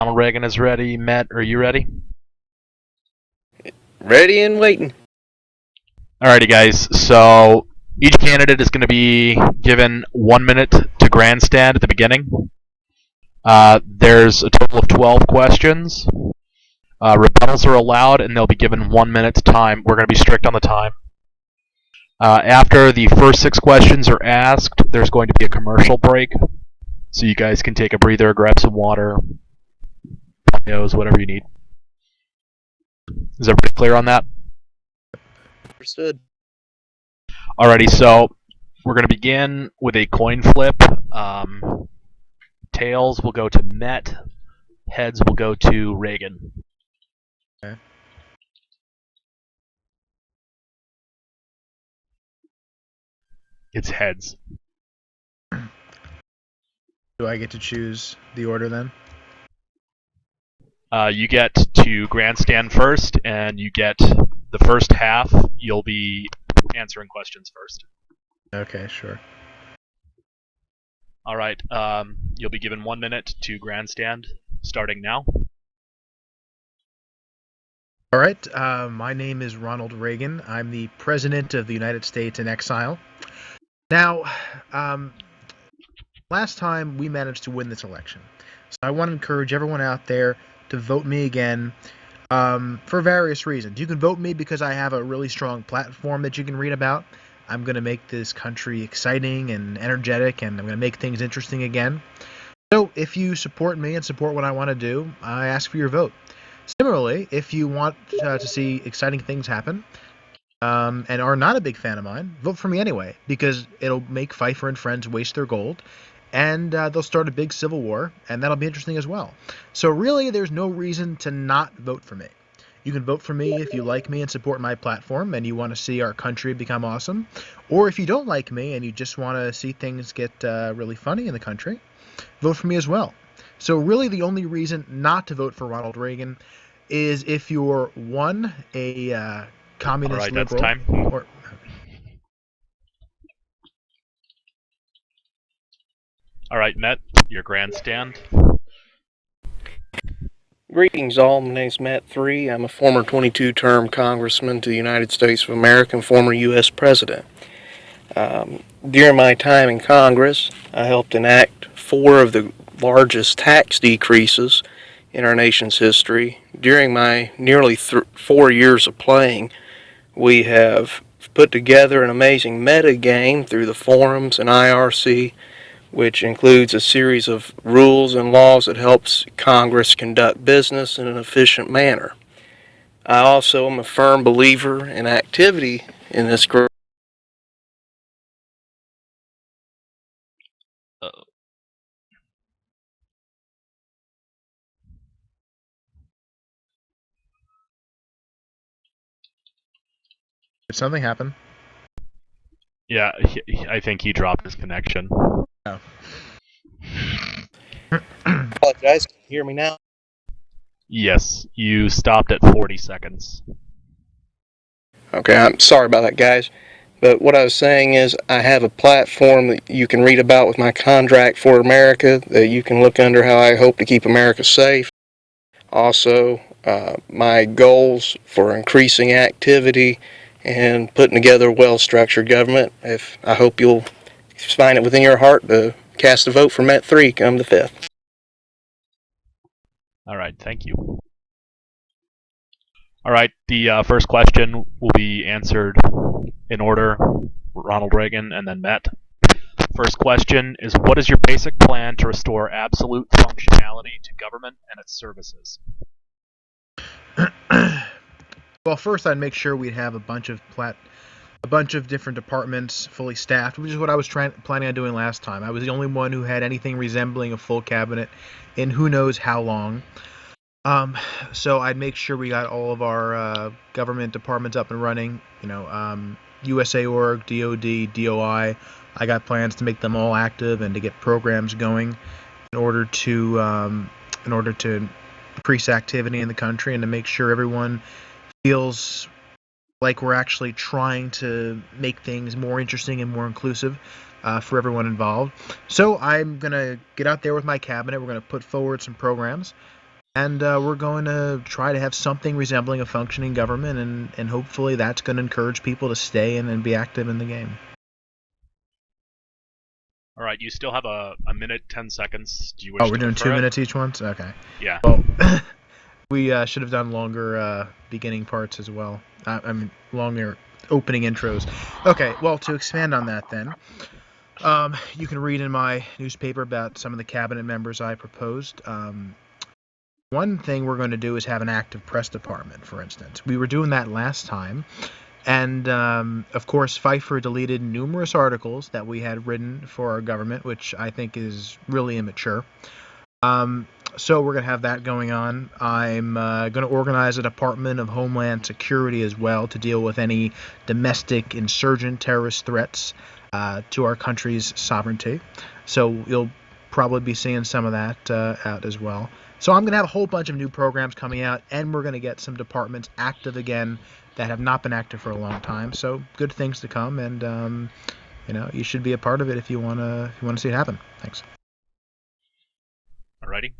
Ronald Reagan is ready. Met, are you ready? Ready and waiting. Alrighty, guys. So each candidate is going to be given 1 minute to grandstand at the beginning. There's a total of 12 questions. Rebuttals are allowed, and they'll be given 1 minute time. We're going to be strict on the time. After the first 6 questions are asked, there's going to be a commercial break, so you guys can take a breather, grab some water, nose, whatever you need. Is everybody clear on that? Understood. Alrighty, so we're going to begin with a coin flip. Tails will go to Met. Heads will go to Reagan. Okay. It's heads. Do I get to choose the order then? You get to grandstand first, and you get the first half. You'll be answering questions first. Okay, sure. All right. You'll be given 1 minute to grandstand, starting now. All right. My name is Ronald Reagan. I'm the President of the United States in exile. Now, last time we managed to win this election. So I want to encourage everyone out there to vote me again for various reasons. You can vote me because I have a really strong platform that you can read about. I'm going to make this country exciting and energetic, and I'm going to make things interesting again. So if you support me and support what I want to do, I ask for your vote. Similarly, if you want to see exciting things happen and are not a big fan of mine, vote for me anyway, because it'll make Pfeiffer and friends waste their gold, and they'll start a big civil war, and that'll be interesting as well. So really, there's no reason to not vote for me. You can vote for me if you like me and support my platform and you want to see our country become awesome. Or if you don't like me and you just want to see things get really funny in the country, vote for me as well. So really the only reason not to vote for Ronald Reagan is if you're, one, a communist All right, liberal. that's time. Or, All right, Met, your grandstand. Greetings all, my name is Met3. I'm a former 22-term congressman to the United States of America and former U.S. President. During my time in Congress, I helped enact 4 of the largest tax decreases in our nation's history. During my nearly 4 years of playing, we have put together an amazing meta game through the forums and IRC, which includes a series of rules and laws that helps Congress conduct business in an efficient manner. I also am a firm believer in activity in this group. did something happen? Yeah, I think he dropped his connection. Oh. Apologize, can you hear me now? Yes, you stopped at 40 seconds. Okay, I'm sorry about that, guys. But what I was saying is I have a platform that you can read about with my contract for America that you can look under how I hope to keep America safe. Also, my goals for increasing activity and putting together a well-structured government. I hope you'll find it within your heart to cast a vote for Met3 come the 5th. All right, thank you. All right, the first question will be answered in order, Ronald Reagan and then Met. First question is, what is your basic plan to restore absolute functionality to government and its services? Well, first I'd make sure we'd have a bunch of different departments fully staffed, which is what I was planning on doing last time. I was the only one who had anything resembling a full cabinet in who knows how long. So I'd make sure we got all of our government departments up and running. USA.org, DOD, DOI. I got plans to make them all active and to get programs going in order to increase activity in the country and to make sure everyone feels like we're actually trying to make things more interesting and more inclusive for everyone involved. So I'm going to get out there with my cabinet. We're going to put forward some programs. And we're going to try to have something resembling a functioning government, and hopefully that's going to encourage people to stay in and be active in the game. All right, you still have a minute, 10 seconds. Do you wish Oh, we're to doing defer 2 it? minutes each once? Okay. Yeah. Well, we should have done longer beginning parts as well. I mean, longer opening intros. Okay, well, to expand on that then, you can read in my newspaper about some of the cabinet members I proposed. One thing we're going to do is have an active press department, for instance. We were doing that last time. And, of course, Pfeiffer deleted numerous articles that we had written for our government, which I think is really immature. So we're going to have that going on. I'm going to organize a Department of Homeland Security as well to deal with any domestic insurgent terrorist threats to our country's sovereignty. So you'll probably be seeing some of that out as well. So I'm going to have a whole bunch of new programs coming out, and we're going to get some departments active again that have not been active for a long time. So good things to come, and you should be a part of it if you want to see it happen. Thanks. Alrighty.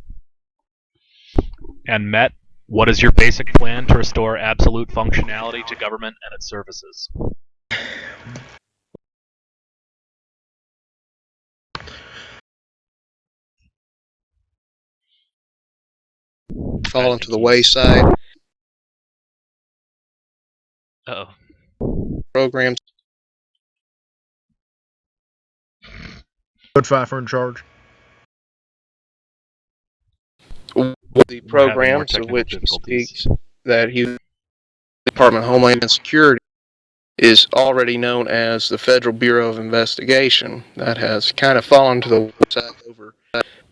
And Met, what is your basic plan to restore absolute functionality to government and its services? Fallen to the wayside. Uh-oh. Programs. Put Pfeiffer in charge. The programs of which he speaks, that he Department of Homeland Security is already known as the Federal Bureau of Investigation. That has kind of fallen to the wayside over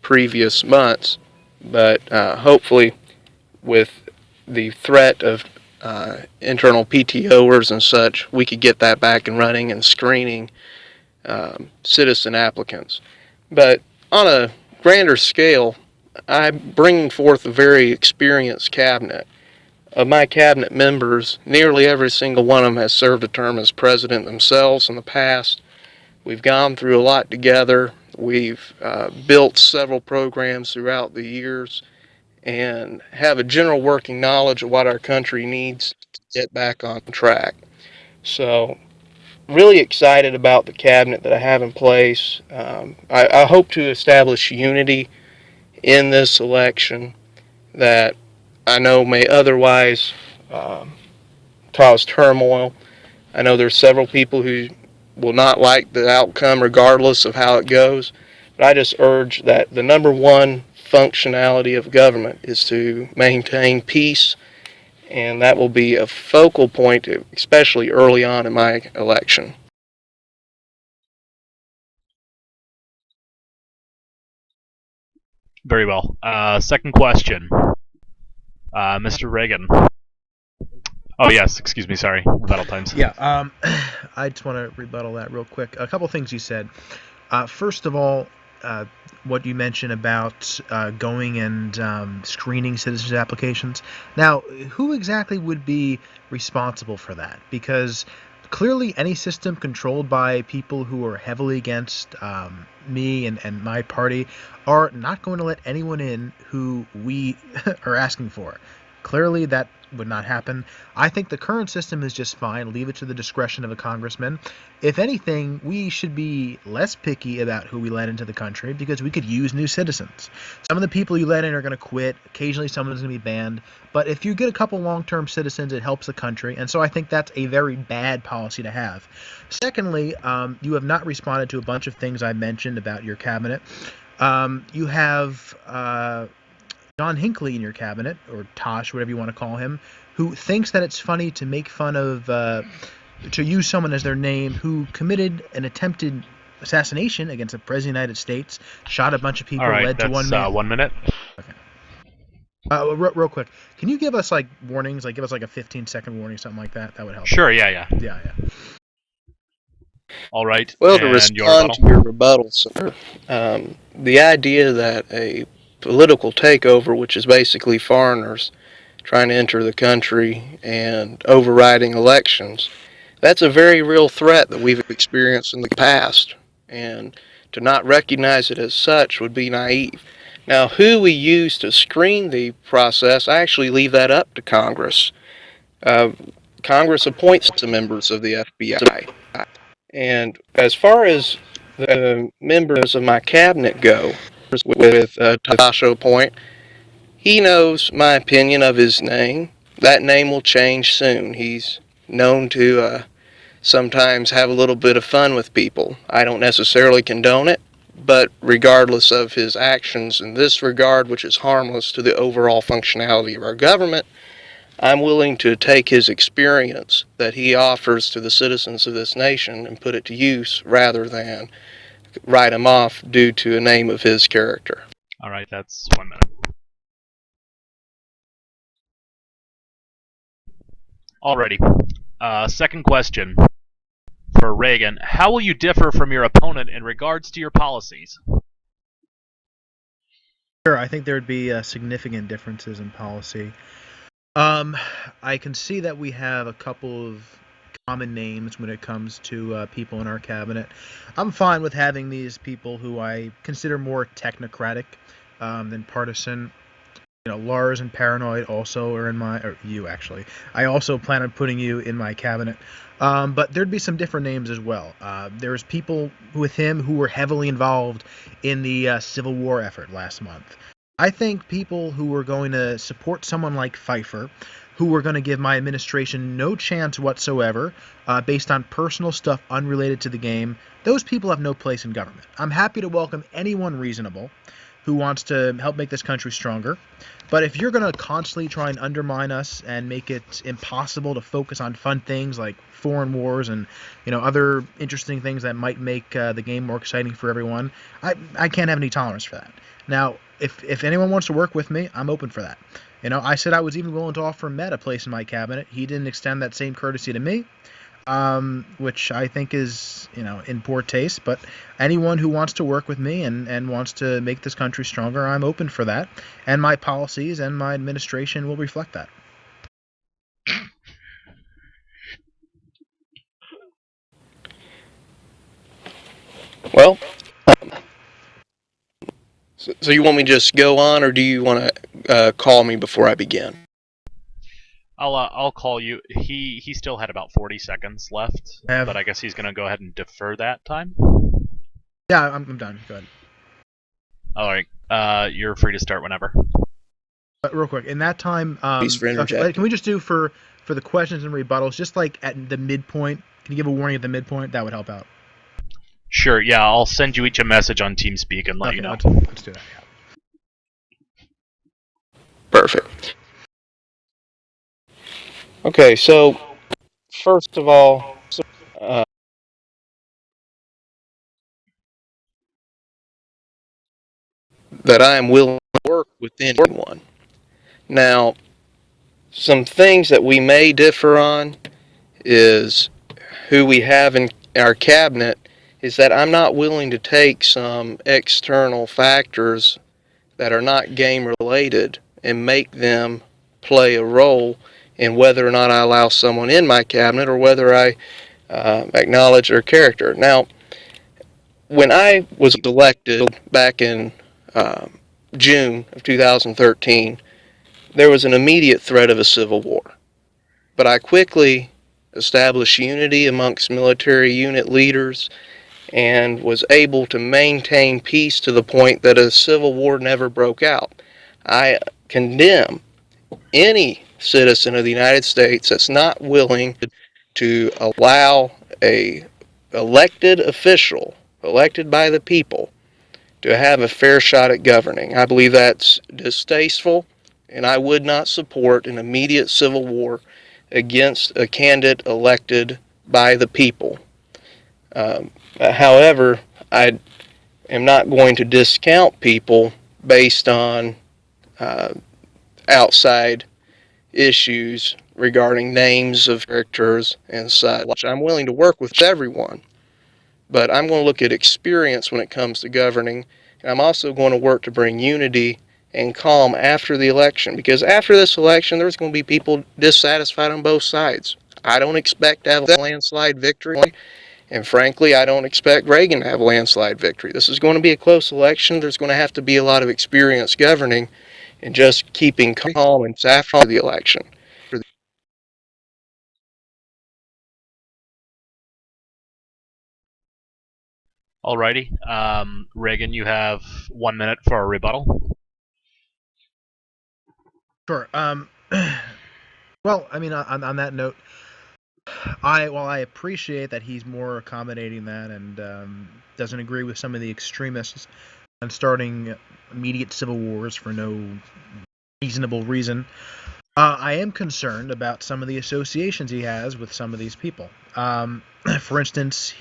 previous months, but hopefully with the threat of internal PTOers and such, we could get that back and running and screening citizen applicants. But on a grander scale, I'm bringing forth a very experienced cabinet. Of my cabinet members, nearly every single one of them has served a term as president themselves in the past. We've gone through a lot together. We've built several programs throughout the years and have a general working knowledge of what our country needs to get back on track. So, really excited about the cabinet that I have in place. I hope to establish unity in this election that I know may otherwise cause turmoil. I know there's several people who will not like the outcome regardless of how it goes, but I just urge that the number one functionality of government is to maintain peace, and that will be a focal point, especially early on in my election. Very well. Second question. Mr. Reagan. Oh, yes, excuse me, sorry. Rebuttal times. Yeah, I just want to rebuttal that real quick. A couple things you said. First of all, what you mentioned about going and screening citizens' applications. Now, who exactly would be responsible for that? Because clearly any system controlled by people who are heavily against me and my party are not going to let anyone in who we are asking for. Clearly that would not happen. I think the current system is just fine. Leave it to the discretion of a congressman. If anything, we should be less picky about who we let into the country because we could use new citizens. Some of the people you let in are going to quit. Occasionally someone's going to be banned. But if you get a couple long-term citizens, it helps the country. And so I think that's a very bad policy to have. Secondly, you have not responded to a bunch of things I mentioned about your cabinet. You have John Hinckley in your cabinet, or Tosh, whatever you want to call him, who thinks that it's funny to make fun of, to use someone as their name, who committed an attempted assassination against the President of the United States, shot a bunch of people, All right, led to that's 1 minute. 1 minute. Okay. Real quick, can you give us like warnings, like give us like a 15-second warning, something like that? That would help. Sure, yeah. Yeah. All right. Well, to respond to your rebuttal, sir, the idea that a political takeover, which is basically foreigners trying to enter the country and overriding elections, that's a very real threat that we've experienced in the past. And to not recognize it as such would be naive. Now, who we use to screen the process, I actually leave that up to Congress. Uh, Congress appoints the members of the FBI. And as far as the members of my cabinet go, with Tasho Point, he knows my opinion of his name. That name will change soon. He's known to sometimes have a little bit of fun with people. I don't necessarily condone it, but regardless of his actions in this regard, which is harmless to the overall functionality of our government, I'm willing to take his experience that he offers to the citizens of this nation and put it to use rather than write him off due to a name of his character. All right, that's 1 minute. Alrighty. Second question for Reagan. How will you differ from your opponent in regards to your policies? Sure, I think there would be significant differences in policy. I can see that we have a couple of common names when it comes to people in our cabinet. I'm fine with having these people who I consider more technocratic than partisan. You know, Lars and Paranoid also are in my, or you actually. I also plan on putting you in my cabinet. But there'd be some different names as well. There's people with him who were heavily involved in the Civil War effort last month. I think people who were going to support someone like Pfeiffer, who were going to give my administration no chance whatsoever, based on personal stuff unrelated to the game, those people have no place in government. I'm happy to welcome anyone reasonable who wants to help make this country stronger. But if you're going to constantly try and undermine us and make it impossible to focus on fun things like foreign wars and other interesting things that might make the game more exciting for everyone, I can't have any tolerance for that. Now, if anyone wants to work with me, I'm open for that. I said I was even willing to offer Met a place in my cabinet. He didn't extend that same courtesy to me, which I think is, in poor taste. But anyone who wants to work with me and wants to make this country stronger, I'm open for that. And my policies and my administration will reflect that. Well, so you want me to just go on, or do you want to call me before I begin? I'll call you. He still had about 40 seconds left, but I guess he's gonna go ahead and defer that time. Yeah, I'm done. Go ahead. All right. You're free to start whenever. But real quick, in that time, okay, can we just do for the questions and rebuttals, just like at the midpoint? Can you give a warning at the midpoint? That would help out. Sure. Yeah, I'll send you each a message on TeamSpeak and let you know. Let's do that. Yeah. Perfect. Okay, so first of all, that I am willing to work with anyone. Now, some things that we may differ on is who we have in our cabinet is that I'm not willing to take some external factors that are not game related and make them play a role in whether or not I allow someone in my cabinet or whether I acknowledge their character. Now, when I was elected back in June of 2013, there was an immediate threat of a civil war. But I quickly established unity amongst military unit leaders and was able to maintain peace to the point that a civil war never broke out. I condemn any citizen of the United States that's not willing to allow a elected official, elected by the people, to have a fair shot at governing. I believe that's distasteful, and I would not support an immediate civil war against a candidate elected by the people. However, I am not going to discount people based on outside issues regarding names of characters and such. I'm willing to work with everyone, but I'm going to look at experience when it comes to governing, and I'm also going to work to bring unity and calm after the election, because after this election, there's going to be people dissatisfied on both sides. I don't expect to have a landslide victory, And frankly, I don't expect Reagan to have a landslide victory. This is going to be a close election. There's going to have to be a lot of experience governing and just keeping calm and after the election. Alrighty. Reagan, you have 1 minute for a rebuttal. Sure. Well, I mean, on that note, while I appreciate that he's more accommodating that and doesn't agree with some of the extremists on starting immediate civil wars for no reasonable reason, I am concerned about some of the associations he has with some of these people. For instance,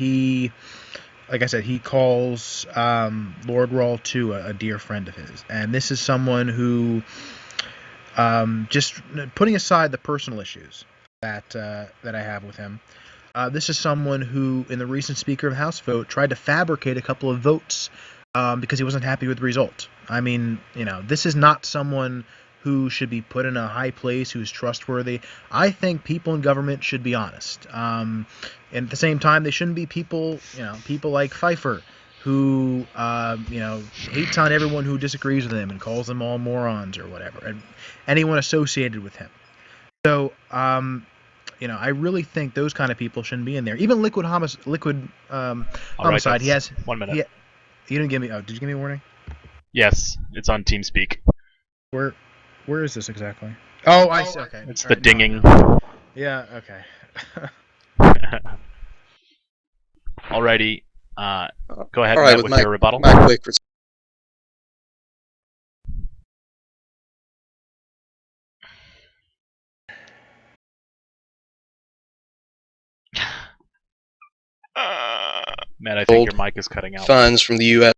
like I said, he calls Lord Rawl II a dear friend of his, and this is someone who, just putting aside the personal issues that I have with him, this is someone who, in the recent Speaker of the House vote, tried to fabricate a couple of votes because he wasn't happy with the result. I mean, this is not someone who should be put in a high place, who's trustworthy. I think people in government should be honest. And at the same time, they shouldn't be people like Pfeiffer, who, hates on everyone who disagrees with him and calls them all morons or whatever, and anyone associated with him. So, I really think those kind of people shouldn't be in there. Even liquid homicide. Right, He has 1 minute. You didn't give me. Oh, did you give me a warning? Yes, it's on TeamSpeak. Where is this exactly? Oh, I see. Okay. It's the dinging. Yeah. Okay. Alrighty. Go ahead, All right, Matt, with my, your rebuttal. my quick Matt, I think your mic is cutting out. funds from the U.S.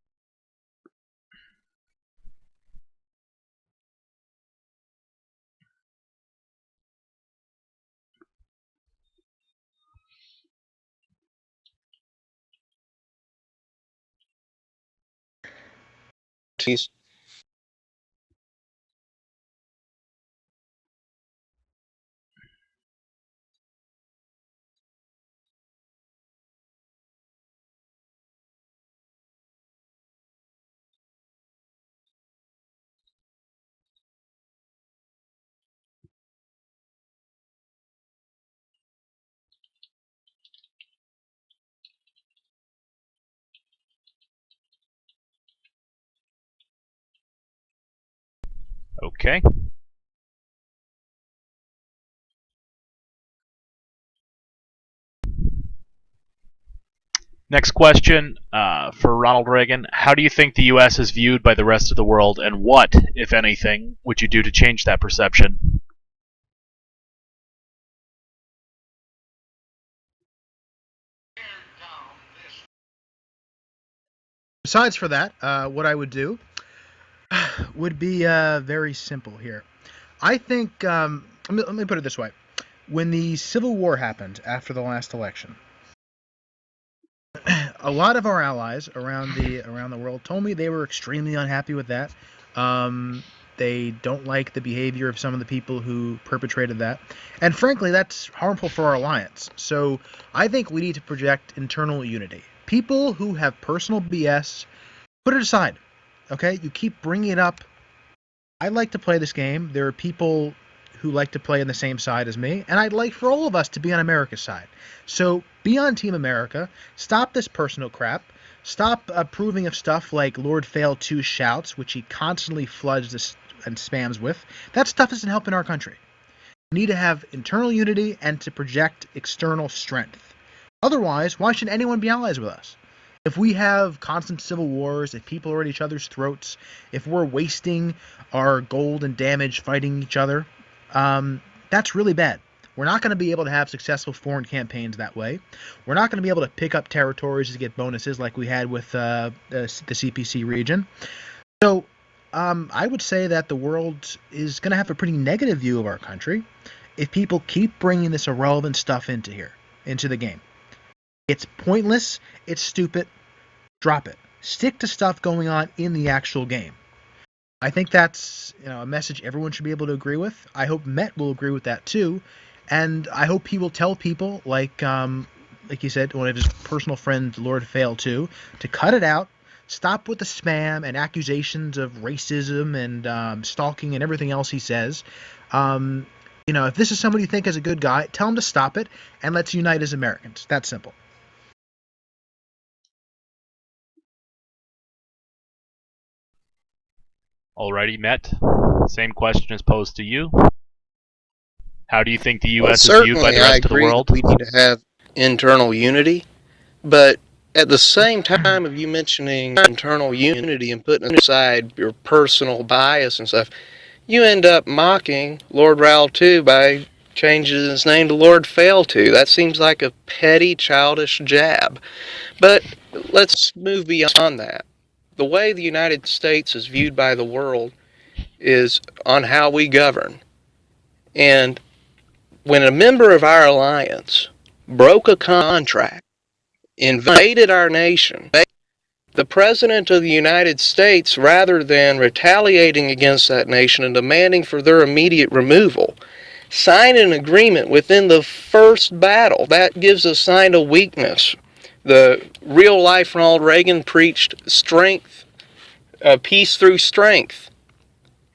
Okay. Next question for Ronald Reagan. How do you think the U.S. is viewed by the rest of the world, and what, if anything, would you do to change that perception? Besides for that, what I would do would be very simple here. I think, let me put it this way. When the Civil War happened after the last election, a lot of our allies around the world told me they were extremely unhappy with that. They don't like the behavior of some of the people who perpetrated that. And frankly, that's harmful for our alliance. So I think we need to project internal unity. People who have personal BS, put it aside. Okay? You keep bringing it up. I like to play this game. There are people who like to play on the same side as me, and I'd like for all of us to be on America's side. So be on Team America. Stop this personal crap. Stop approving of stuff like Lord Fail 2 shouts, which he constantly floods this and spams with. That stuff isn't helping our country. We need to have internal unity and to project external strength. Otherwise, why should anyone be allies with us? If we have constant civil wars, if people are at each other's throats, if we're wasting our gold and damage fighting each other, that's really bad. We're not going to be able to have successful foreign campaigns that way. We're not going to be able to pick up territories to get bonuses like we had with the CPC region. So I would say that the world is going to have a pretty negative view of our country if people keep bringing this irrelevant stuff into the game. It's pointless. It's stupid. Drop it. Stick to stuff going on in the actual game. I think that's a message everyone should be able to agree with. I hope Met will agree with that too, and I hope he will tell people like like you said, one of his personal friends, Lord Fail too, to cut it out, stop with the spam and accusations of racism and stalking and everything else he says. If this is somebody you think is a good guy, tell him to stop it, and let's unite as Americans. That's simple. Alrighty, Met. Same question is posed to you. How do you think the Well, U.S. is viewed by certainly, the I rest of the agree that world? we need to have internal unity, but at the same time of you mentioning internal unity and putting aside your personal bias and stuff, you end up mocking Lord Ronald too by changing his name to Lord Fail to. That seems like a petty, childish jab. But let's move beyond that. The way the United States is viewed by the world is on how we govern. And when a member of our alliance broke a contract, invaded our nation, the President of the United States, rather than retaliating against that nation and demanding for their immediate removal, signed an agreement within the first battle. That gives a sign of weakness. The real life Ronald Reagan preached strength, peace through strength.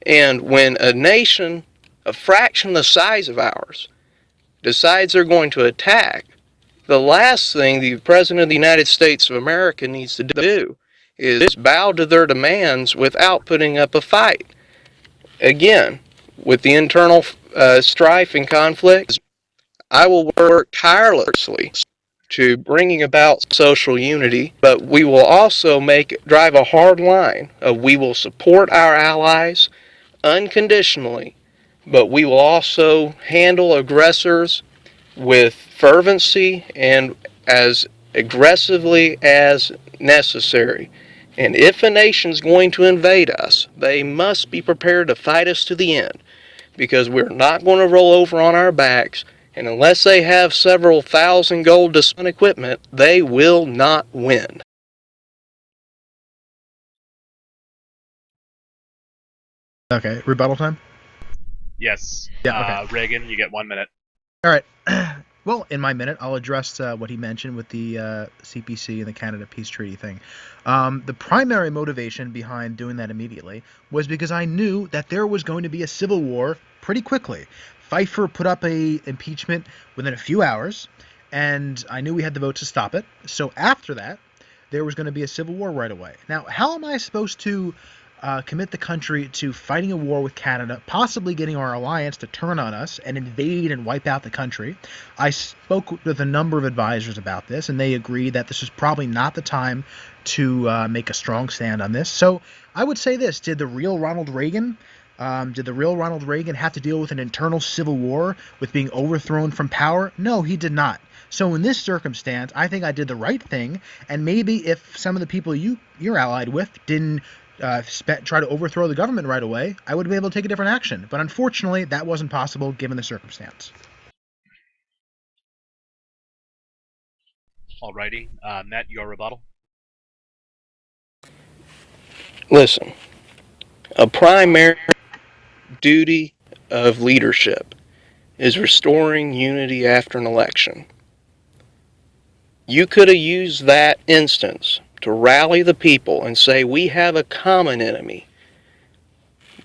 And when a nation, a fraction the size of ours, decides they're going to attack, the last thing the President of the United States of America needs to do is bow to their demands without putting up a fight. Again, with the internal strife and conflict, I will work tirelessly to bringing about social unity, but we will also drive a hard line of we will support our allies unconditionally, but we will also handle aggressors with fervency and as aggressively as necessary. And if a nation's going to invade us, they must be prepared to fight us to the end, because we're not going to roll over on our backs, and unless they have several thousand gold to spend equipment, they will not win. Okay, rebuttal time? Yes. Yeah, okay. Reagan, you get 1 minute. All right. Well, in my minute, I'll address what he mentioned with the CPC and the Canada Peace Treaty thing. The primary motivation behind doing that immediately was because I knew that there was going to be a civil war pretty quickly. Pfeiffer put up a impeachment within a few hours, and I knew we had the vote to stop it. So after that, there was going to be a civil war right away. Now, how am I supposed to commit the country to fighting a war with Canada, possibly getting our alliance to turn on us and invade and wipe out the country? I spoke with a number of advisors about this, and they agreed that this is probably not the time to make a strong stand on this. So I would say this: did the real Ronald Reagan have to deal with an internal civil war with being overthrown from power? No, he did not. So in this circumstance, I think I did the right thing, and maybe if some of the people you're allied with didn't try to overthrow the government right away, I would be able to take a different action. But unfortunately, that wasn't possible given the circumstance. Alrighty. Met, your rebuttal. Listen, a primary duty of leadership is restoring unity after an election. You could have used that instance to rally the people and say, we have a common enemy.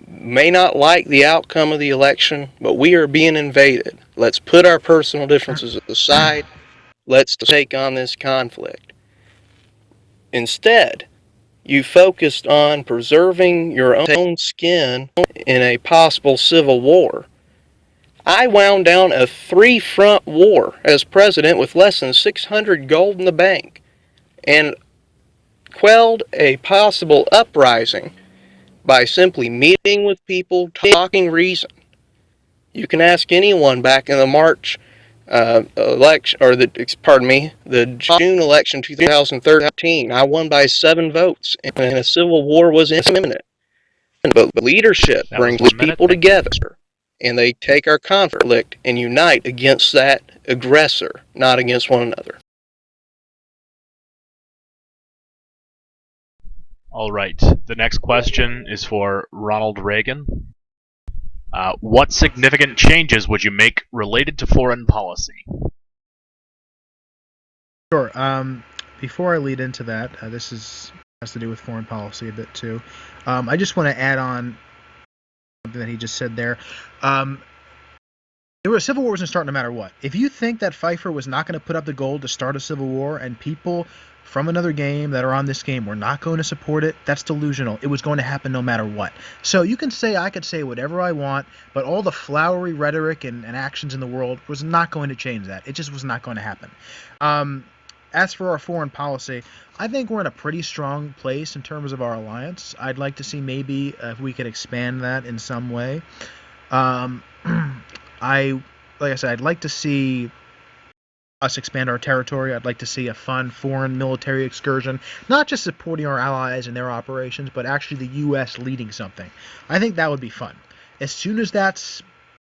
May not like the outcome of the election, but we are being invaded. Let's put our personal differences aside. Let's take on this conflict. Instead, you focused on preserving your own skin in a possible civil war. I wound down a 3-front war as president with less than 600 gold in the bank, and quelled a possible uprising by simply meeting with people, talking reason. You can ask anyone back in the March election, or the June election 2013. I won by 7 votes, and a civil war was imminent. But leadership brings people together, and they take our conflict and unite against that aggressor, not against one another. Alright. The next question is for Ronald Reagan. What significant changes would you make related to foreign policy? Sure. Before I lead into that, has to do with foreign policy a bit too. I just want to add on something that he just said there. Um, a civil war was going to start no matter what. If you think that Pfeiffer was not going to put up the gold to start a civil war, and people from another game that are on this game were not going to support it, that's delusional. It was going to happen no matter what. So you can say, I could say whatever I want, but all the flowery rhetoric and actions in the world was not going to change that. It just was not going to happen. As for our foreign policy, I think we're in a pretty strong place in terms of our alliance. I'd like to see maybe if we could expand that in some way. Um, like I said, I'd like to see us expand our territory. I'd like to see a fun foreign military excursion, not just supporting our allies and their operations, but actually the U.S. leading something. I think that would be fun. As soon as that's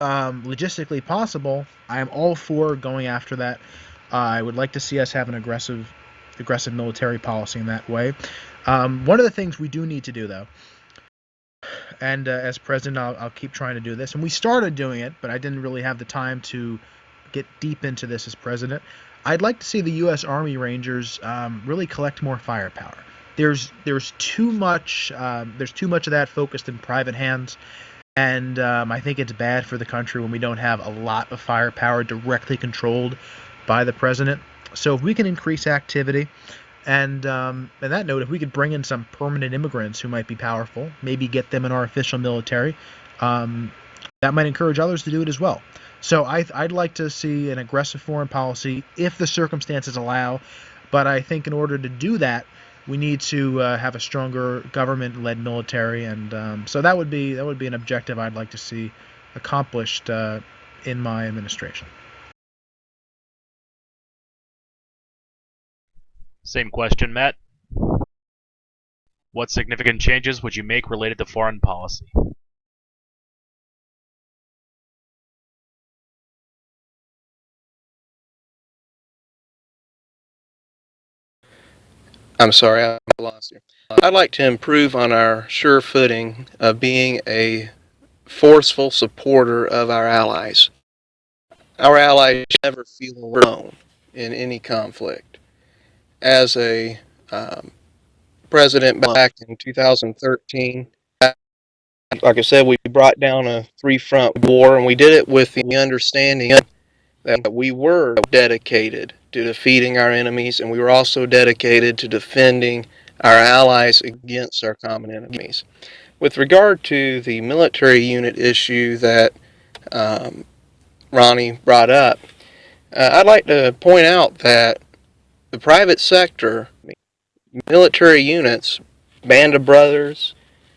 logistically possible, I am all for going after that. I would like to see us have an aggressive military policy in that way. One of the things we do need to do, though, and as president, I'll keep trying to do this, and we started doing it, but I didn't really have the time to get deep into this as president. I'd like to see the U.S. Army Rangers really collect more firepower. There's too much of that focused in private hands, and I think it's bad for the country when we don't have a lot of firepower directly controlled by the president. So if we can increase activity, and on that note, if we could bring in some permanent immigrants who might be powerful, maybe get them in our official military, that might encourage others to do it as well. So I'd like to see an aggressive foreign policy if the circumstances allow, but I think in order to do that, we need to have a stronger government-led military, and so that would be an objective I'd like to see accomplished in my administration. Same question, Matt. What significant changes would you make related to foreign policy? I'm sorry, I lost you. I'd like to improve on our sure footing of being a forceful supporter of our allies. Our allies never feel alone in any conflict. As a president back in 2013, like I said, we brought down a three-front war, and we did it with the understanding that we were dedicated to defeating our enemies, and we were also dedicated to defending our allies against our common enemies. With regard to the military unit issue that Ronnie brought up, I'd like to point out that the private sector, military units, Band of Brothers,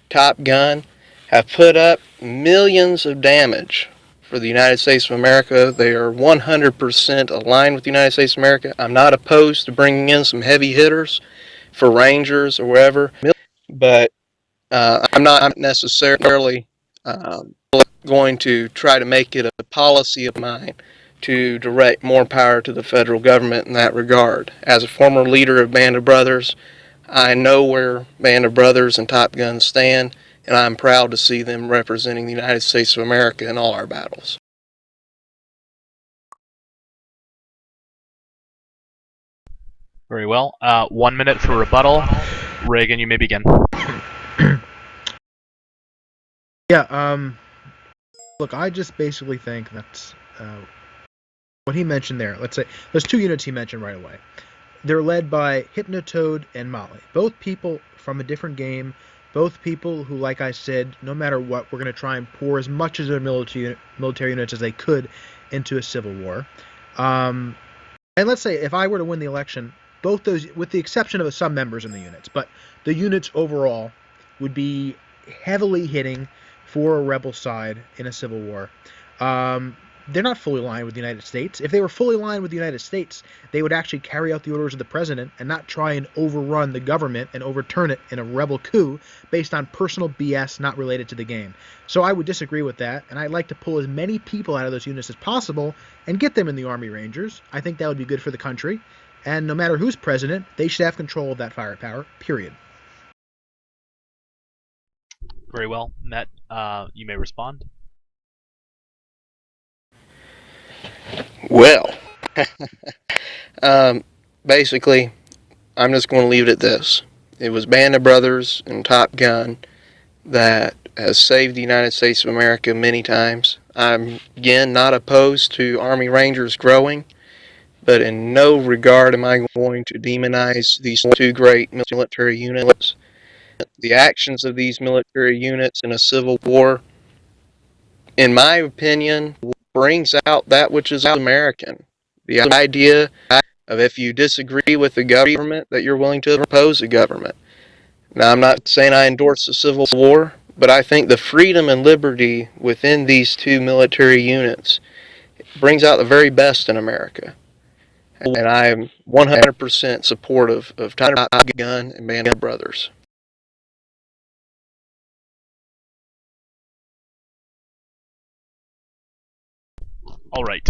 Top Gun, have put up millions of damage for the United States of America. They are 100% aligned with the United States of America. I'm not opposed to bringing in some heavy hitters for Rangers or wherever, but I'm not necessarily going to try to make it a policy of mine to direct more power to the federal government in that regard. As a former leader of Band of Brothers, I know where Band of Brothers and Top Gun stand, and I'm proud to see them representing the United States of America in all our battles. Very well. 1 minute for rebuttal. Reagan, you may begin. Yeah, look, I just basically think that's what he mentioned there. Let's say there's two units he mentioned right away. They're led by Hypnotoad and Molly. Both people from a different game. Both people who, like I said, no matter what, we're going to try and pour as much of their military units as they could into a civil war. And let's say if I were to win the election, both those, with the exception of some members in the units, but the units overall would be heavily hitting for a rebel side in a civil war. They're not fully aligned with the United States. If they were fully aligned with the United States, they would actually carry out the orders of the president and not try and overrun the government and overturn it in a rebel coup based on personal BS not related to the game. So I would disagree with that, and I'd like to pull as many people out of those units as possible and get them in the Army Rangers. I think that would be good for the country, and no matter who's president, they should have control of that firepower, period. Very well. Matt, you may respond. Well, basically, I'm just going to leave it at this. It was Band of Brothers and Top Gun that has saved the United States of America many times. I'm, again, not opposed to Army Rangers growing, but in no regard am I going to demonize these two great military units. The actions of these military units in a civil war, in my opinion, brings out that which is American. The idea of, if you disagree with the government, that you're willing to oppose the government. Now, I'm not saying I endorse the Civil War, but I think the freedom and liberty within these two military units brings out the very best in America. And I am 100% supportive of Top Gun and Band of Brothers. All right.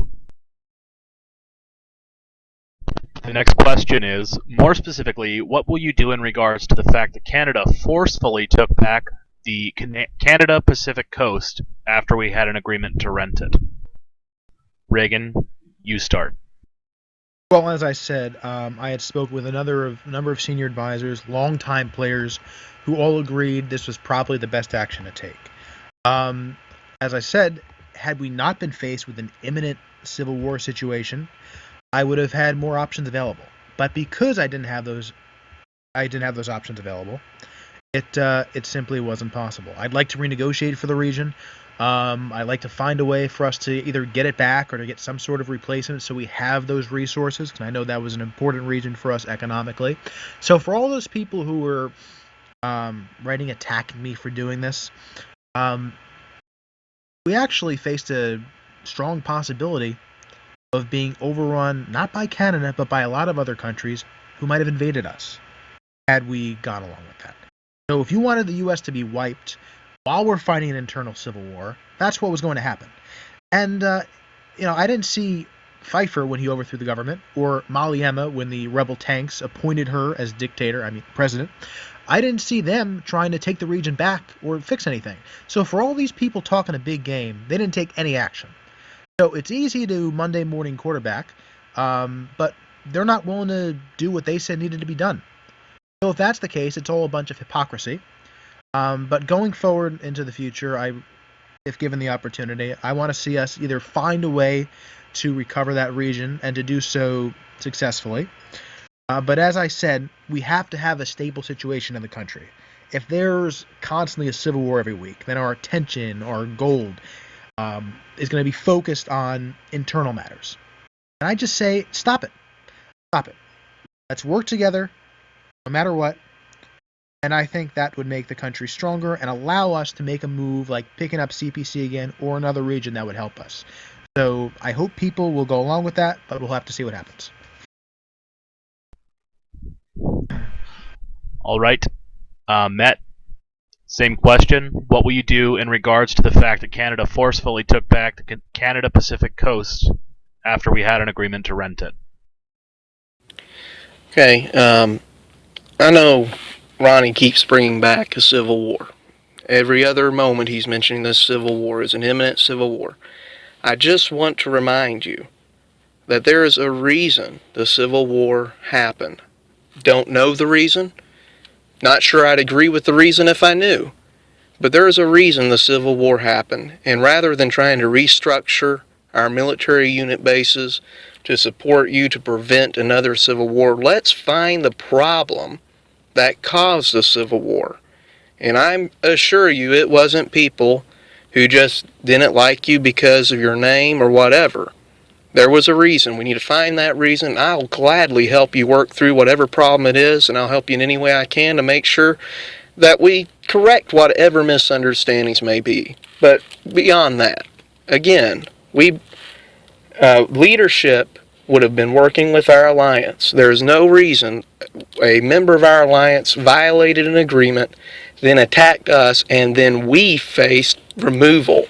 The next question is, more specifically, what will you do in regards to the fact that Canada forcefully took back the Canada Pacific coast after we had an agreement to rent it? Reagan, you start. Well, as I said, I had spoke with a number of senior advisors, longtime players, who all agreed this was probably the best action to take. As I said, had we not been faced with an imminent civil war situation, I would have had more options available. But because I didn't have those options available, it simply wasn't possible. I'd like to renegotiate for the region. I'd like to find a way for us to either get it back or to get some sort of replacement so we have those resources, because I know that was an important region for us economically. So for all those people who were writing attacking me for doing this, we actually faced a strong possibility of being overrun not by Canada but by a lot of other countries who might have invaded us had we gone along with that. So if you wanted the U.S. to be wiped while we're fighting an internal civil war, that's what was going to happen. And, I didn't see Pfeiffer when he overthrew the government, or Maliema when the rebel tanks appointed her as president. I didn't see them trying to take the region back or fix anything. So for all these people talking a big game, they didn't take any action. So it's easy to Monday morning quarterback, but they're not willing to do what they said needed to be done. So if that's the case, it's all a bunch of hypocrisy. But going forward into the future, if given the opportunity, I want to see us either find a way to recover that region and to do so successfully. But as I said, we have to have a stable situation in the country. If there's constantly a civil war every week, then our attention, our gold, is going to be focused on internal matters. And I just say, stop it. Stop it. Let's work together, no matter what. And I think that would make the country stronger and allow us to make a move like picking up CPC again or another region that would help us. So I hope people will go along with that, but we'll have to see what happens. All right. Met, same question. What will you do in regards to the fact that Canada forcefully took back the Canada Pacific coast after we had an agreement to rent it? Okay, I know Ronnie keeps bringing back a civil war. Every other moment he's mentioning this civil war is an imminent civil war. I just want to remind you that there is a reason the Civil War happened. Don't know the reason. Not sure I'd agree with the reason if I knew. But there is a reason the Civil War happened. And rather than trying to restructure our military unit bases to support you to prevent another civil war, let's find the problem that caused the Civil War. And I assure you it wasn't people who just didn't like you because of your name or whatever. There was a reason. We need to find that reason. I'll gladly help you work through whatever problem it is, and I'll help you in any way I can to make sure that we correct whatever misunderstandings may be. But beyond that, again, leadership would have been working with our alliance. There is no reason a member of our alliance violated an agreement, then attacked us, and then we faced removal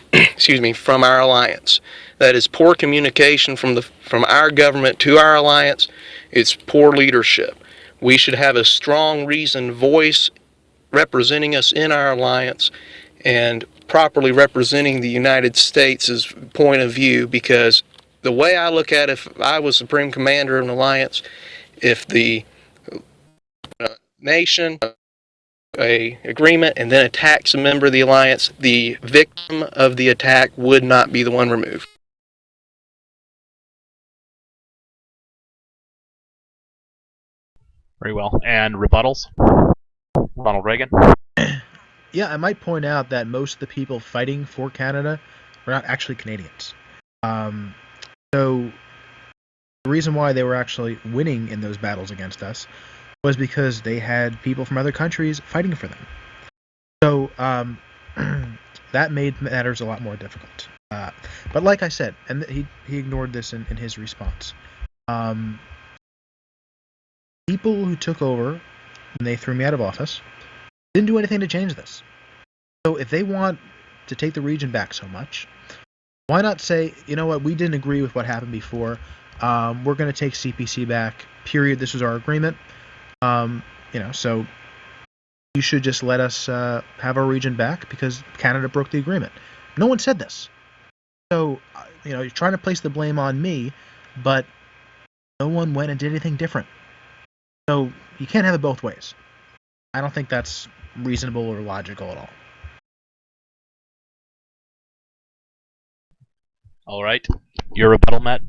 from our alliance. That is poor communication from our government to our alliance. It's poor leadership. We should have a strong, reasoned voice representing us in our alliance and properly representing the United States' point of view, because the way I look at it, if I was Supreme Commander of an alliance, If the nation a agreement and then attacks a member of the alliance, the victim of the attack would not be the one removed. Very well. And rebuttals? Ronald Reagan? Yeah, I might point out that most of the people fighting for Canada were not actually Canadians. So the reason why they were actually winning in those battles against us was because they had people from other countries fighting for them. So that made matters a lot more difficult. But like I said, and he ignored this in his response. People who took over when they threw me out of office didn't do anything to change this. So if they want to take the region back so much, why not say, you know what, we didn't agree with what happened before. We're going to take CPC back, period. This was our agreement. So you should just let us have our region back because Canada broke the agreement. No one said this. So, you're trying to place the blame on me, but no one went and did anything different. So you can't have it both ways. I don't think that's reasonable or logical at all. All right. Your rebuttal, Matt?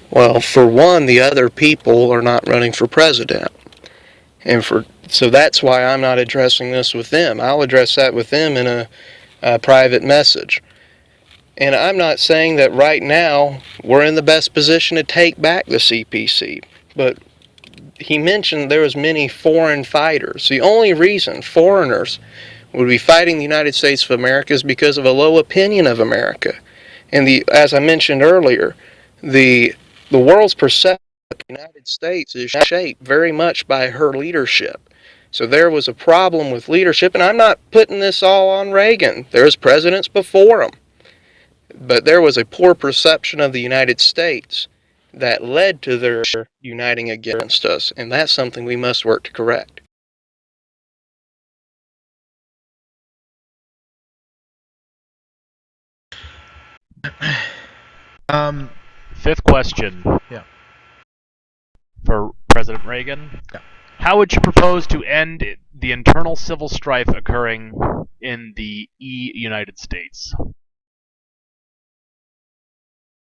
Well, for one, the other people are not running for president. So that's why I'm not addressing this with them. I'll address that with them in a private message. And I'm not saying that right now we're in the best position to take back the CPC. But he mentioned there was many foreign fighters. The only reason foreigners would be fighting the United States of America is because of a low opinion of America. And as I mentioned earlier, the world's perception of the United States is shaped very much by her leadership. So there was a problem with leadership, and I'm not putting this all on Reagan. There's presidents before him. But there was a poor perception of the United States that led to their uniting against us, and that's something we must work to correct. Fifth question. Yeah. For President Reagan. Yeah. How would you propose to end the internal civil strife occurring in the United States?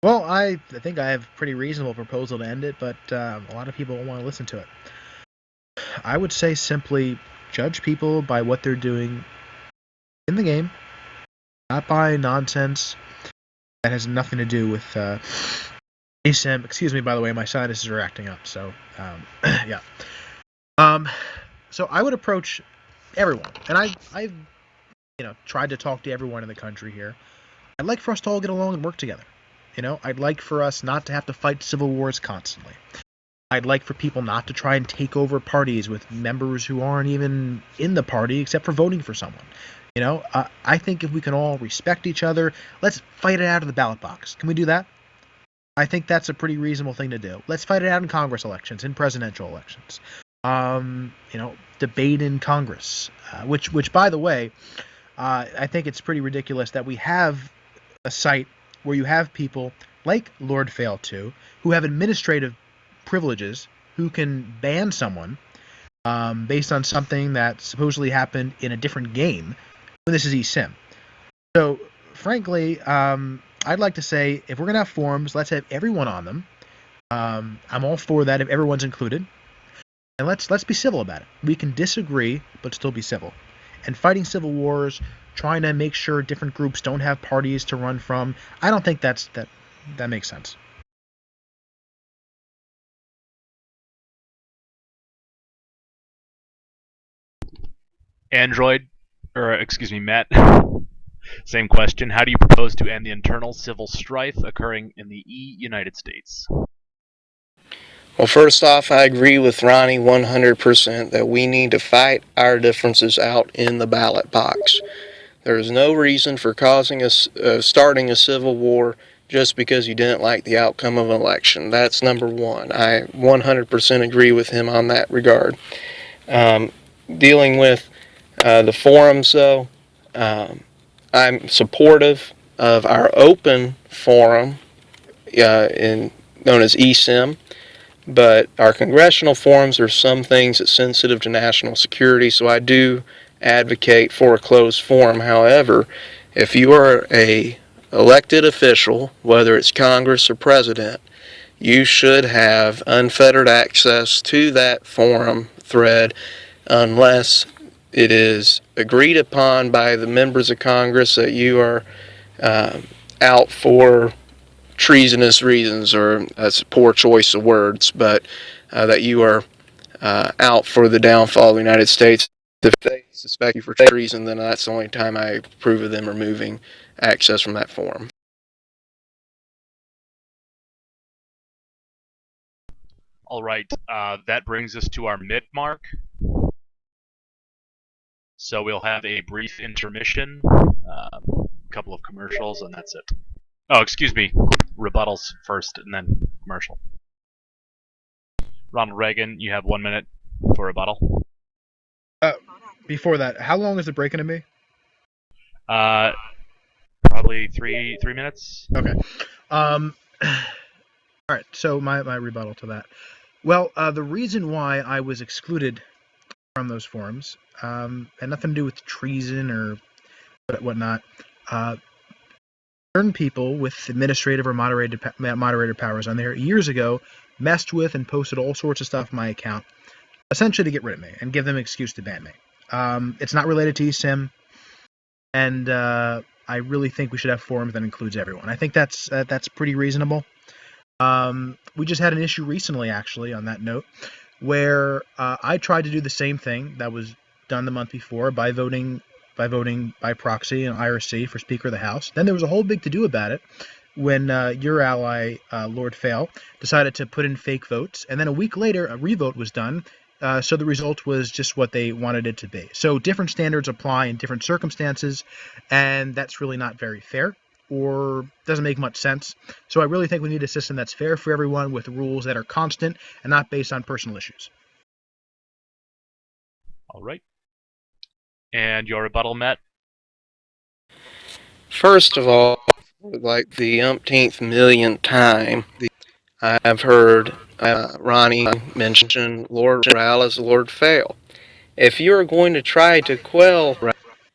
Well, I think I have a pretty reasonable proposal to end it, but a lot of people won't want to listen to it. I would say simply judge people by what they're doing in the game, not by nonsense that has nothing to do with ASIM. Excuse me, by the way, my sinuses are acting up, so yeah. So I would approach everyone, and I've tried to talk to everyone in the country here. I'd like for us to all get along and work together. I'd like for us not to have to fight civil wars constantly. I'd like for people not to try and take over parties with members who aren't even in the party except for voting for someone. I think if we can all respect each other, let's fight it out of the ballot box. Can we do that? I think that's a pretty reasonable thing to do. Let's fight it out in Congress elections, in presidential elections. Debate in Congress, which by the way, I think it's pretty ridiculous that we have a site where you have people like Lord Fail 2 who have administrative privileges who can ban someone based on something that supposedly happened in a different game when this is eSIM. So, frankly, I'd like to say if we're going to have forums, let's have everyone on them. I'm all for that if everyone's included. And let's be civil about it. We can disagree, but still be civil. And fighting civil wars, trying to make sure different groups don't have parties to run from, I don't think that makes sense. Matt. Same question. How do you propose to end the internal civil strife occurring in the United States? Well, first off, I agree with Ronnie 100% that we need to fight our differences out in the ballot box. There is no reason for starting a civil war just because you didn't like the outcome of an election. That's number one. I 100% agree with him on that regard. Dealing with the forums, though, I'm supportive of our open forum known as eSIM. But our congressional forums are some things that's sensitive to national security, so I do advocate for a closed forum. However, if you are a elected official, whether it's Congress or President, you should have unfettered access to that forum thread unless it is agreed upon by the members of Congress that you are out for treasonous reasons, or that's a poor choice of words, but that you are out for the downfall of the United States. If they suspect you for treason, then that's the only time I approve of them removing access from that forum. All right, that brings us to our mid mark. So we'll have a brief intermission, a couple of commercials, and that's it. Oh, excuse me, rebuttals first, and then commercial. Ronald Reagan, you have 1 minute for rebuttal. Before that, how long is the break going to be? Probably three minutes. Okay. All right. So my rebuttal to that. Well, the reason why I was excluded from those forums had nothing to do with treason or whatnot. Certain people with administrative or moderator powers on there years ago messed with and posted all sorts of stuff on my account, essentially to get rid of me and give them an excuse to ban me. It's not related to eSIM, and I really think we should have forums that includes everyone. I think that's pretty reasonable. We just had an issue recently, actually, on that note, where I tried to do the same thing that was done the month before by voting by proxy and IRC for Speaker of the House. Then there was a whole big to-do about it when your ally, Lord Fail, decided to put in fake votes. And then a week later, a revote was done, so the result was just what they wanted it to be. So different standards apply in different circumstances, and that's really not very fair, or doesn't make much sense. So I really think we need a system that's fair for everyone with rules that are constant and not based on personal issues. All right. And your rebuttal, Matt? First of all, like the umpteenth millionth time, I've heard Ronnie mention Lord Ral as Lord Fail. If you're going to try to quell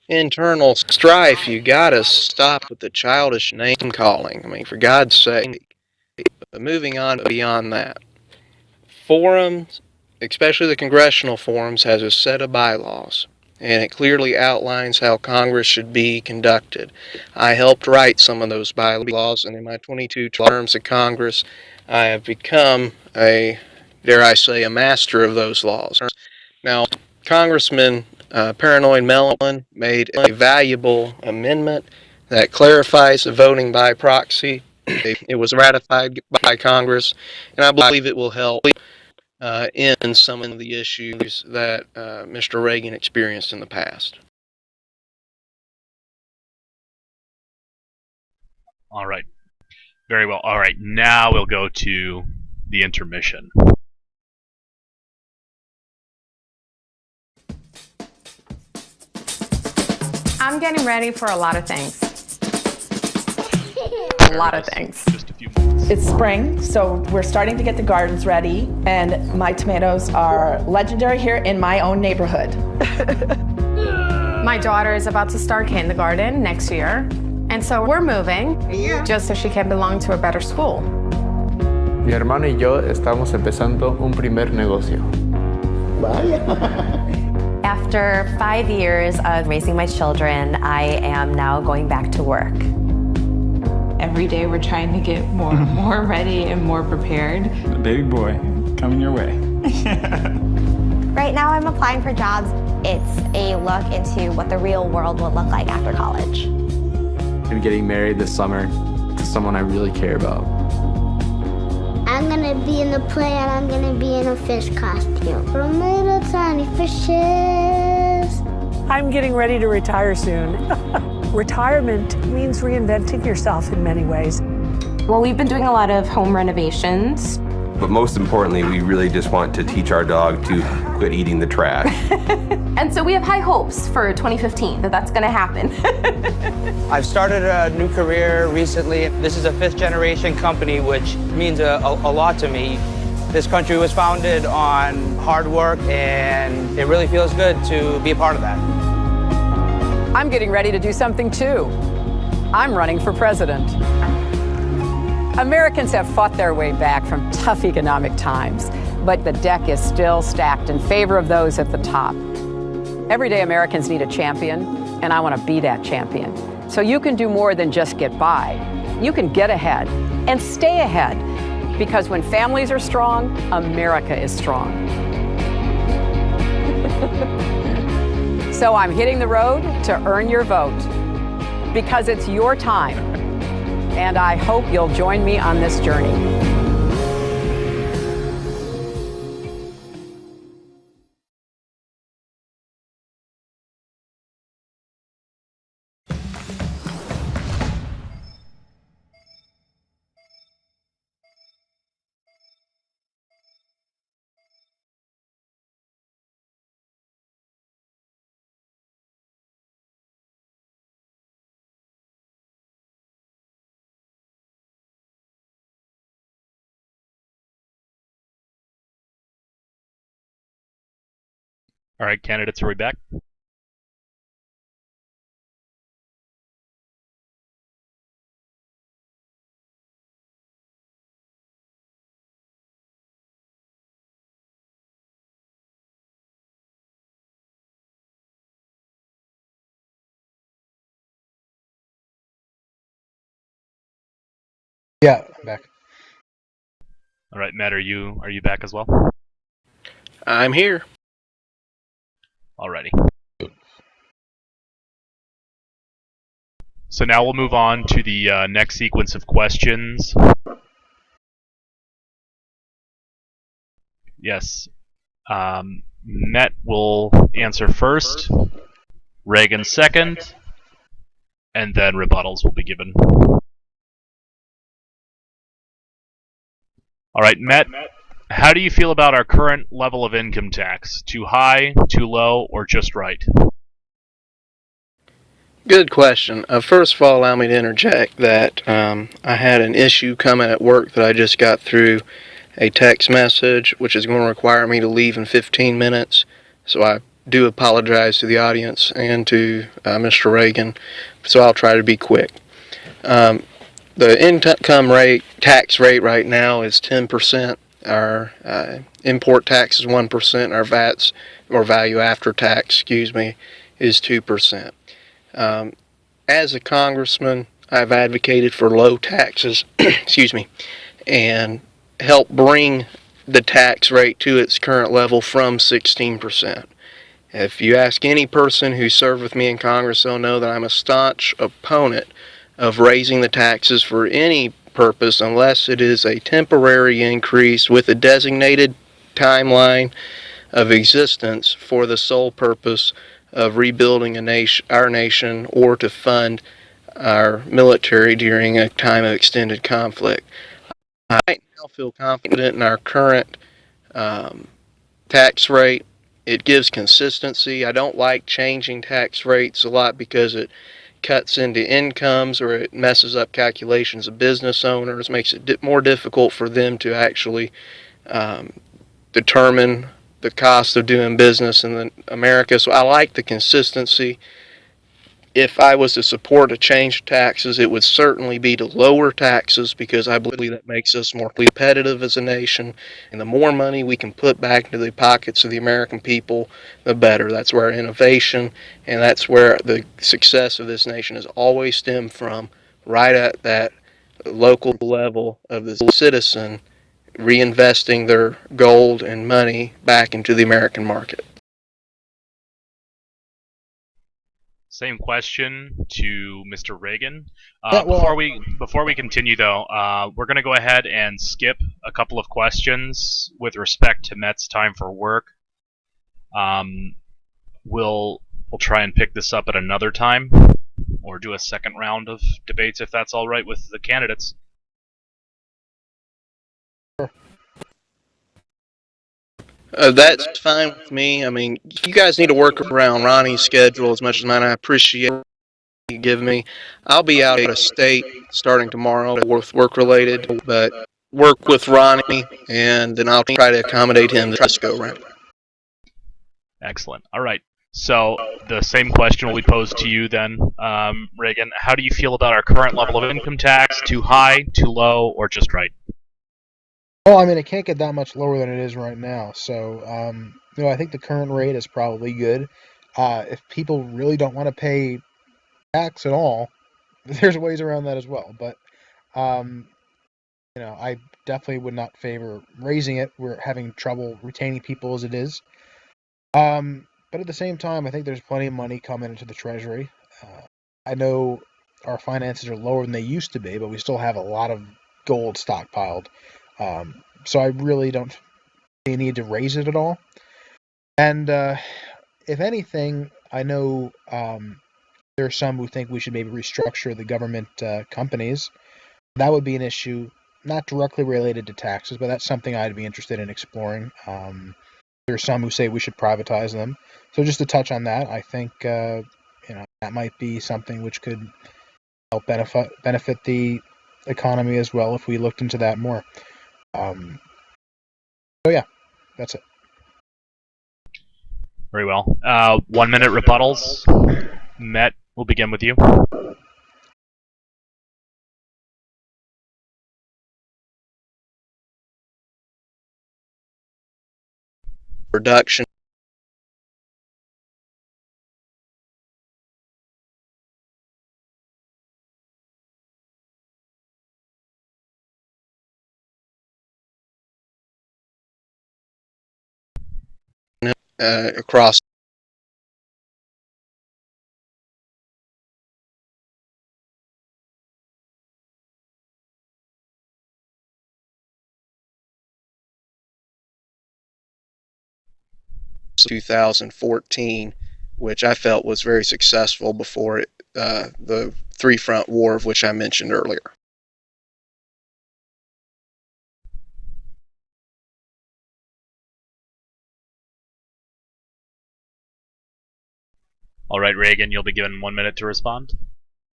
internal strife, you gotta stop with the childish name calling. I mean, for God's sake. But moving on beyond that, forums, especially the congressional forums, has a set of bylaws, and it clearly outlines how Congress should be conducted. I helped write some of those bylaws, and in my 22 terms of Congress, I have become dare I say, a master of those laws. Now, Congressman Paranoid Mellon made a valuable amendment that clarifies the voting by proxy. It was ratified by Congress, and I believe it will help end some of the issues that Mr. Reagan experienced in the past. All right. Very well. All right. Now we'll go to the intermission. I'm getting ready for a lot of things. A lot of things. Just a few minutes. It's spring, so we're starting to get the gardens ready, and my tomatoes are legendary here in my own neighborhood. My daughter is about to start kindergarten next year, and so we're moving just so she can belong to a better school. Mi hermano y yo estamos empezando un primer negocio. After 5 years of raising my children, I am now going back to work. Every day we're trying to get more ready and more prepared. The baby boy coming your way. Right now I'm applying for jobs. It's a look into what the real world will look like after college. I'm getting married this summer to someone I really care about. I'm gonna be in the play and I'm gonna be in a fish costume. From little tiny fishes. I'm getting ready to retire soon. Retirement means reinventing yourself in many ways. Well, we've been doing a lot of home renovations. But most importantly, we really just want to teach our dog to quit eating the trash. And so we have high hopes for 2015 that that's going to happen. I've started a new career recently. This is a fifth generation company, which means a lot to me. This country was founded on hard work, and it really feels good to be a part of that. I'm getting ready to do something too. I'm running for president. Americans have fought their way back from tough economic times, but the deck is still stacked in favor of those at the top. Everyday Americans need a champion, and I want to be that champion. So you can do more than just get by. You can get ahead and stay ahead, because when families are strong, America is strong. So I'm hitting the road to earn your vote, because it's your time, and I hope you'll join me on this journey. All right, candidates, are we back? Yeah, I'm back. All right, Matt, are you back as well? I'm here. Alrighty. So now we'll move on to the next sequence of questions. Yes. Met will answer first, Reagan second, and then rebuttals will be given. Alright, Met, how do you feel about our current level of income tax? Too high, too low, or just right? Good question. First of all, allow me to interject that I had an issue coming at work that I just got through a text message, which is going to require me to leave in 15 minutes. So I do apologize to the audience and to Mr. Reagan. So I'll try to be quick. The income rate, tax rate right now is 10%. Our import tax is 1%. Our VATs, or value after tax, is 2%. As a congressman, I've advocated for low taxes, and help bring the tax rate to its current level from 16%. If you ask any person who served with me in Congress, they'll know that I'm a staunch opponent of raising the taxes for any purpose unless it is a temporary increase with a designated timeline of existence for the sole purpose of rebuilding our nation or to fund our military during a time of extended conflict. I now feel confident in our current tax rate. It gives consistency. I don't like changing tax rates a lot because it cuts into incomes or it messes up calculations of business owners, makes it more difficult for them to actually determine the cost of doing business in America. So I like the consistency. If I was to support a change of taxes, it would certainly be to lower taxes because I believe that makes us more competitive as a nation. And the more money we can put back into the pockets of the American people, the better. That's where innovation and that's where the success of this nation has always stemmed from, right at that local level of the citizen reinvesting their gold and money back into the American market. Same question to Mr. Reagan. Yeah, well, before we continue, though, we're going to go ahead and skip a couple of questions with respect to Met's time for work. We'll try and pick this up at another time, or do a second round of debates if that's all right with the candidates. That's fine with me. I mean, you guys need to work around Ronnie's schedule as much as mine. I appreciate it you give me. I'll be out of state starting tomorrow with work related, but work with Ronnie, and then I'll try to accommodate him this go round. Excellent. All right. So the same question will be posed to you then, Reagan. How do you feel about our current level of income tax? Too high, too low, or just right? Well, I mean, it can't get that much lower than it is right now. So, I think the current rate is probably good. If people really don't want to pay tax at all, there's ways around that as well. But, I definitely would not favor raising it. We're having trouble retaining people as it is. But at the same time, I think there's plenty of money coming into the Treasury. I know our finances are lower than they used to be, but we still have a lot of gold stockpiled. So I really don't see a need to raise it at all. And if anything, I know there are some who think we should maybe restructure the government companies. That would be an issue, not directly related to taxes, but that's something I'd be interested in exploring. There are some who say we should privatize them. So just to touch on that, I think that might be something which could help benefit the economy as well if we looked into that more. So yeah, that's it. Very well. 1 minute rebuttals. Met, we'll begin with you. Reduction. Across (2014), which I felt was very successful before the three-front war of which I mentioned earlier. All right, Reagan, you'll be given 1 minute to respond.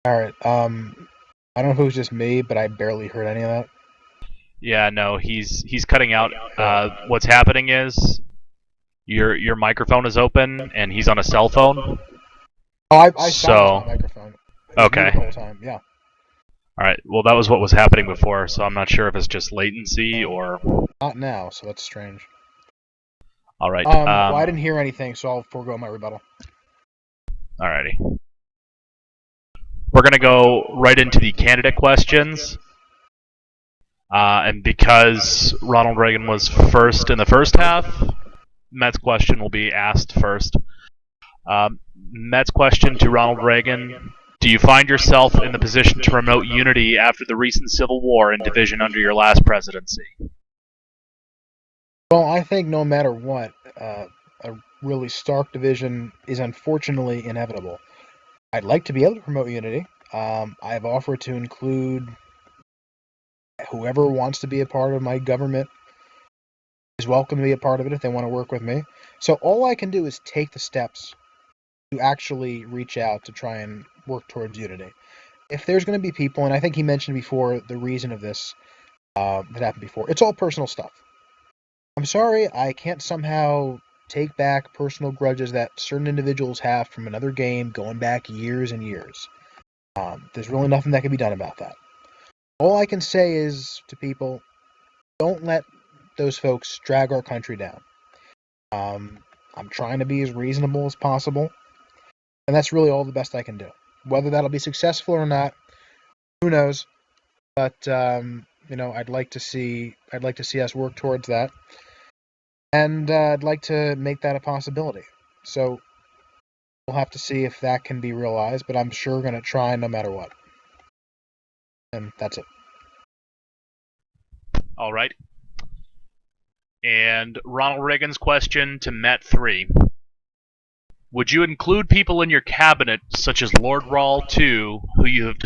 All right. I don't know if it was just me, but I barely heard any of that. Yeah, no, he's cutting out. What's happening is your microphone is open and he's on a cell phone. Oh, I saw my microphone. Okay. The whole time, yeah. All right. Well, that was what was happening before, so I'm not sure if it's just latency or. Not now, so that's strange. All right. Well, I didn't hear anything, so I'll forego my rebuttal. Alrighty. We're going to go right into the candidate questions. And because Ronald Reagan was first in the first half, Met's question will be asked first. Met's question to Ronald Reagan: do you find yourself in the position to promote unity after the recent civil war and division under your last presidency? Well, I think no matter what, a really stark division is unfortunately inevitable. I'd like to be able to promote unity. I've offered to include whoever wants to be a part of my government is welcome to be a part of it if they want to work with me. So all I can do is take the steps to actually reach out to try and work towards unity. If there's going to be people, and I think he mentioned before the reason of this that happened before, it's all personal stuff. I'm sorry, I can't somehow take back personal grudges that certain individuals have from another game going back years and years. There's really nothing that can be done about that. All I can say is to people, don't let those folks drag our country down. I'm trying to be as reasonable as possible, and that's really all the best I can do. Whether that'll be successful or not, who knows? But I'd like to see us work towards that. And I'd like to make that a possibility. So we'll have to see if that can be realized, but I'm sure going to try no matter what. And that's it. All right. And Ronald Reagan's question to Met3: would you include people in your cabinet such as Lord Rawl II, who you have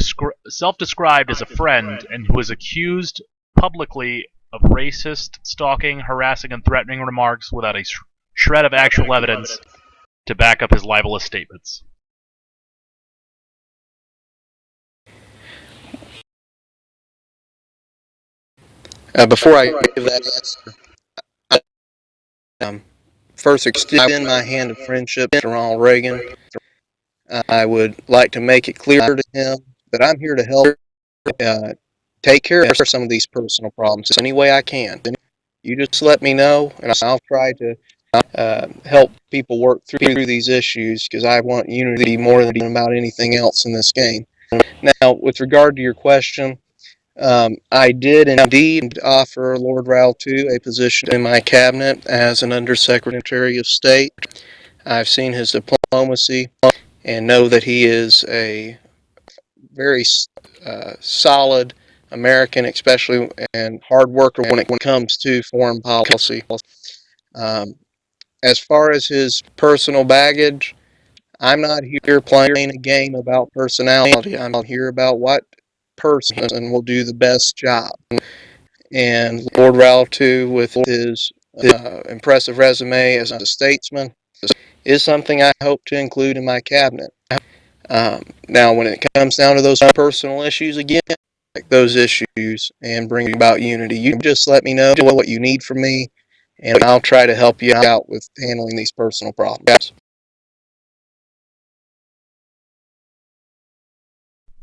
self-described as a friend and who is accused publicly of racist, stalking, harassing, and threatening remarks without a shred of actual evidence to back up his libelous statements? Before I give that answer, I first extend my hand of friendship to Ronald Reagan. I would like to make it clear to him that I'm here to help take care of some of these personal problems any way I can. You just let me know, and I'll try to help people work through these issues, because I want unity more than about anything else in this game. Now, with regard to your question, I did indeed offer Lord Rowell II a position in my cabinet as an Undersecretary of State. I've seen his diplomacy and know that he is a very solid American, especially, and hard worker when it comes to foreign policy. As far as his personal baggage, I'm not here playing a game about personality. I'm here about what person will do the best job. And Lord Rowell II, with his impressive resume as a statesman, is something I hope to include in my cabinet. Now, when it comes down to those personal issues, again, those issues and bring about unity, you just let me know what you need from me, and I'll try to help you out with handling these personal problems.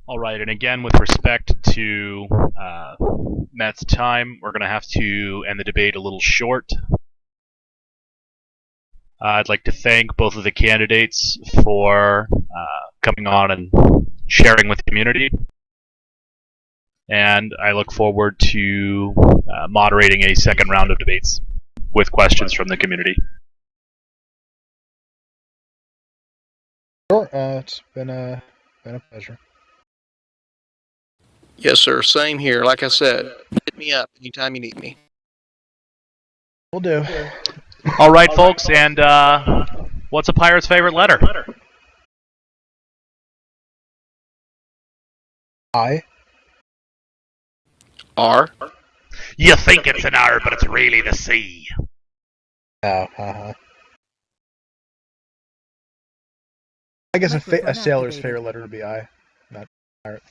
All right, and again, with respect to Matt's time, we're going to have to end the debate a little short. I'd like to thank both of the candidates for coming on and sharing with the community. And I look forward to moderating a second round of debates with questions from the community. Sure, it's been a pleasure. Yes, sir. Same here. Like I said, hit me up anytime you need me. Will do. All right, folks, and what's a pirate's favorite letter? I. R. You think it's an R, but it's really the C. Oh, I guess a sailor's favorite letter would be I, not pirate.